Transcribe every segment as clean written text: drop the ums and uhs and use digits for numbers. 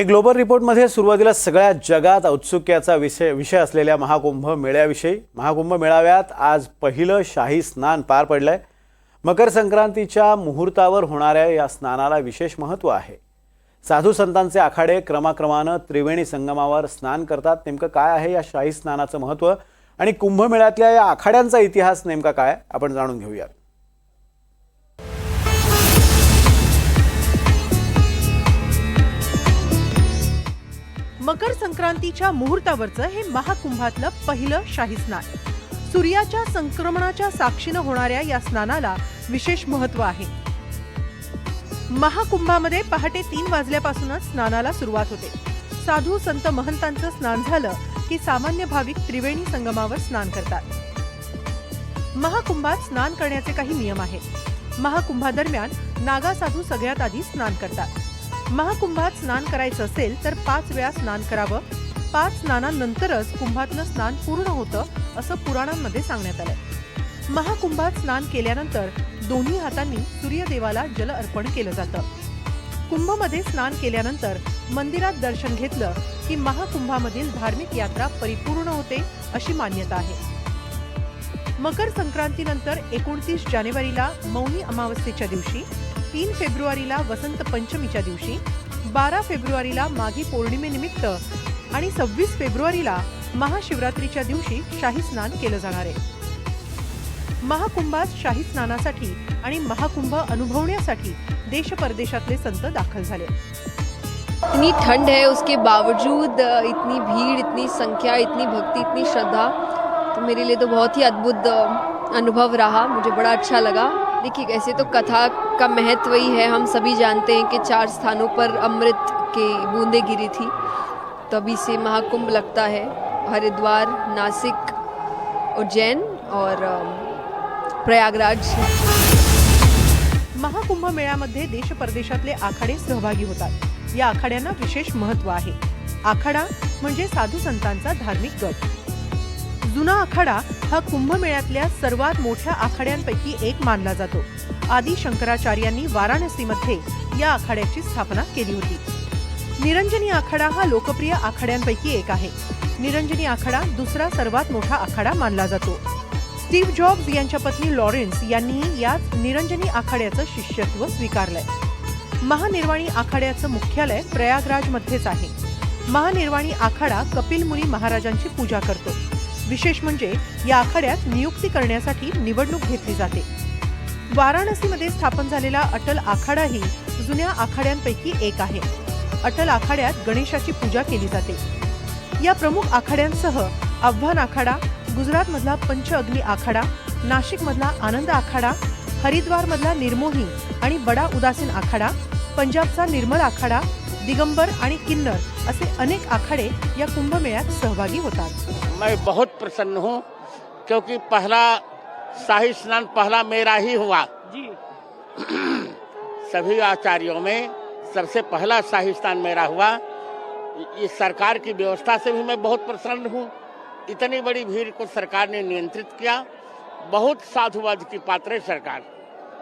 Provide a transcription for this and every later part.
आणि ग्लोबल रिपोर्टमध्ये सुरुवातीला सगळ्या जगात औत्सुक्याचा विषय असलेल्या महाकुंभ मेळ्याविषयी महाकुंभ मेळाव्यात आज पहिलं शाही स्नान पार पडलंय। मकर संक्रांतीच्या मुहूर्तावर होणाऱ्या या स्नानाला विशेष महत्त्व आहे। साधू संतांचे आखाडे क्रमाक्रमाने त्रिवेणी संगमावर स्नान करतात। नेमकं काय आहे या शाही स्नानाचं महत्त्व आणि कुंभमेळ्यातल्या या आखाड्यांचा इतिहास नेमका काय आपण जाणून घेऊयात। मकर संक्रांतीच्या मुहूर्तावरचं हे महाकुंभातलं पहिलं शाही स्नान। सूर्याच्या संक्रमणाच्या साक्षीनं होणाऱ्या या स्नानाला विशेष महत्त्व आहे। महाकुंभामध्ये पहाटे 3 वाजल्यापासूनच स्नानाला सुरुवात होते। साधू संत महंतांचं स्नान झालं की सामान्य भाविक त्रिवेणी संगमावर स्नान करतात। महाकुंभात स्नान करण्याचे काही नियम आहेत। महाकुंभादरम्यान नागा साधू सगळ्यात आधी स्नान करतात। महाकुंभात स्नान करायचं असेल तर 5 वेळा स्नान करावं। 5 स्नानांनंतरच कुंभातलं स्नान पूर्ण होतं असं पुराणांमध्ये सांगण्यात आलंय। महाकुंभात स्नान केल्यानंतर दोन्ही हातांनी सूर्यदेवाला जल अर्पण केलं जातं। कुंभमध्ये स्नान केल्यानंतर मंदिरात दर्शन घेतलं की महाकुंभामधील धार्मिक यात्रा परिपूर्ण होते अशी मान्यता आहे। मकर संक्रांतीनंतर 29 जानेवारीला मौनी अमावस्येच्या दिवशी, 3 फेब्रुवारीला वसंत पंचमीच्या दिवशी, 12 फेब्रुवारीला माघी पौर्णिमेनिमित्त आणि 26 फेब्रुवारीला महाशिवरात्रीच्या दिवशी शाही स्नान केलं जाणार आहे। महाकुंभात शाही स्नानासाठी आणि महाकुंभ अनुभवण्यासाठी देश परदेशातले संत दाखल झाले। इतनी ठंड है, उसके बावजूद इतनी भीड़, इतनी संख्या, इतनी भक्ति, इतनी श्रद्धा, तो मेरे लिए तो बहुत ही अद्भुत अनुभव रहा। मुझे बड़ा अच्छा लगा। देखिए, ऐसे तो कथा का महत्व ही है। हम सभी जानते हैं कि 4 स्थानों पर अमृत की बूंदें गिरी थी, तभी से महाकुंभ लगता है। हरिद्वार, नासिक, उज्जैन और प्रयागराज। महाकुंभ मेळ्यामध्ये देश परदेशातले आखाडे सहभागी होतात। या आखाड्यांना विशेष महत्त्व आहे। आखाडा म्हणजे साधू संतांचा धार्मिक गट। जुना आखाडा हा कुंभमेळ्यातल्या सर्वात मोठ्या आखाड्यांपैकी एक मानला जातो। आदि शंकराचार्यांनी वाराणसीमध्ये या आखाड्याची स्थापना केली होती। निरंजनी आखाडा हा लोकप्रिय आखाड्यांपैकी एक आहे। निरंजनी आखाडा दुसरा सर्वात मोठा आखाडा मानला जातो। स्टीव्ह जॉब्स यांच्या पत्नी लॉरेन्स यांनीही याच निरंजनी आखाड्याचं शिष्यत्व स्वीकारलंय। महानिर्वाणी आखाड्याचं मुख्यालय प्रयागराजमध्येच आहे। महानिर्वाणी आखाडा कपिल मुनी महाराजांची पूजा करतो। विशेष म्हणजे या आखाड्यात नियुक्ती करण्यासाठी निवडणूक घेतली जाते। वाराणसीमध्ये स्थापन झालेला अटल आखाडाही जुन्या आखाड्यांपैकी एक आहे। अटल आखाड्यात गणेशाची पूजा केली जाते। या प्रमुख आखाड्यांसह आव्हान आखाडा, गुजरातमधला पंचअग्नी आखाडा, नाशिकमधला आनंद आखाडा, हरिद्वारमधला निर्मोही आणि बडा उदासीन आखाडा, पंजाबचा निर्मल आखाडा, दिगंबर आणि किन्नर असे अनेक आखाडे या कुंभमेळ्यात सहभागी होतात। मैं बहुत प्रसन्न हूँ क्योंकि पहला शाही स्नान पहला मेरा ही हुआ जी। सभी आचार्यों में सबसे पहला शाही स्नान मेरा हुआ। इस सरकार की व्यवस्था से भी मैं बहुत प्रसन्न हूँ। इतनी बड़ी भीड़ को सरकार ने नियंत्रित किया। बहुत साधुवाद की पात्र सरकार।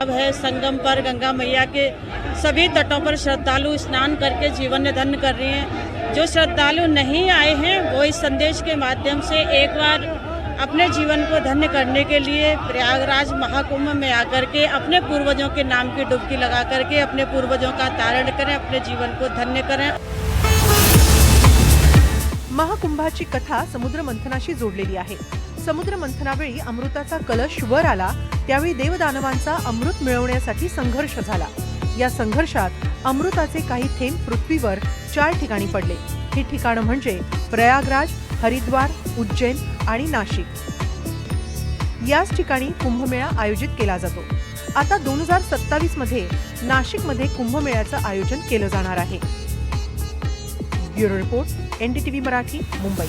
अब है संगम पर गंगा मैया के सभी तटों पर श्रद्धालु स्नान करके जीवन धन्य कर रहे हैं। जो श्रद्धालु नहीं आए हैं वो इस संदेश के माध्यम से एक बार अपने जीवन को धन्य करने के लिए प्रयागराज महाकुंभ में आकर के अपने पूर्वजों के नाम की डुबकी लगा करके अपने पूर्वजों का तारण करें, अपने जीवन को धन्य करें। महाकुंभाची कथा समुद्र मंथनाशी जोडलेली आहे। समुद्र मंथनावेळी अमृताचा कलश वर आला, त्यावेळी देवदानवांचा अमृत मिळवण्यासाठी संघर्ष झाला। या संघर्षात अमृताचे काही थेंब पृथ्वीवर 4 ठिकाणी पडले। ही ठिकाणं म्हणजे प्रयागराज, हरिद्वार, उज्जैन आणि नाशिक। याच ठिकाणी कुंभमेळा आयोजित केला जातो। आता 2027 मध्ये नाशिकमध्ये कुंभमेळ्याचं आयोजन केलं जाणार आहे। Bureau report, NDTV Marathi, Mumbai.